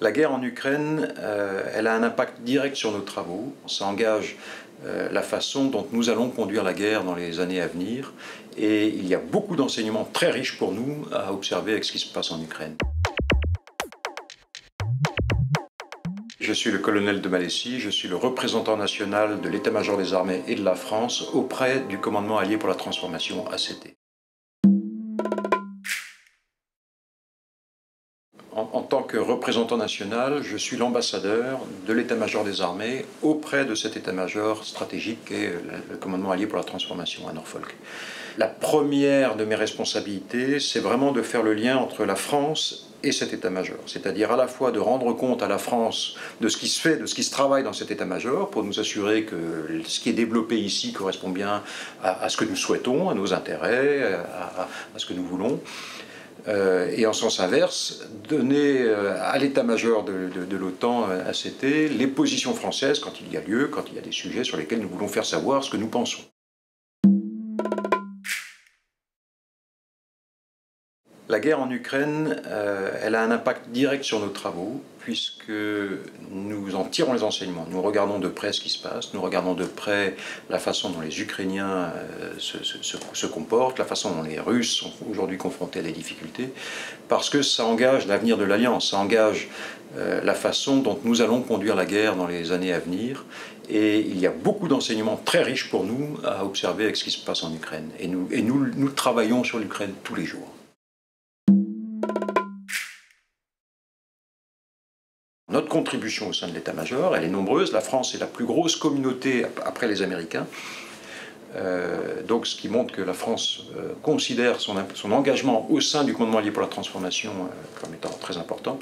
La guerre en Ukraine, elle a un impact direct sur nos travaux. Ça engage la façon dont nous allons conduire la guerre dans les années à venir. Et il y a beaucoup d'enseignements très riches pour nous à observer avec ce qui se passe en Ukraine. Je suis le colonel de Malessi, je suis le représentant national de l'état-major des armées et de la France auprès du commandement allié pour la transformation ACT. En tant que représentant national, je suis l'ambassadeur de l'état-major des armées auprès de cet état-major stratégique qu'est le commandement allié pour la transformation à Norfolk. La première de mes responsabilités, c'est vraiment de faire le lien entre la France et cet état-major, c'est-à-dire à la fois de rendre compte à la France de ce qui se fait, de ce qui se travaille dans cet état-major, pour nous assurer que ce qui est développé ici correspond bien à ce que nous souhaitons, à nos intérêts, à ce que nous voulons. Et en sens inverse, donner à l'état-major de l'OTAN ACT les positions françaises quand il y a lieu, quand il y a des sujets sur lesquels nous voulons faire savoir ce que nous pensons. La guerre en Ukraine, elle a un impact direct sur nos travaux, puisque nous en tirons les enseignements. Nous regardons de près ce qui se passe, nous regardons de près la façon dont les Ukrainiens se comportent, la façon dont les Russes sont aujourd'hui confrontés à des difficultés, parce que ça engage l'avenir de l'Alliance, ça engage la façon dont nous allons conduire la guerre dans les années à venir. Et il y a beaucoup d'enseignements très riches pour nous à observer avec ce qui se passe en Ukraine. Et nous travaillons sur l'Ukraine tous les jours. Notre contribution au sein de l'état-major, elle est nombreuse. La France est la plus grosse communauté après les Américains. Donc ce qui montre que la France considère son engagement au sein du commandement allié pour la transformation comme étant très important.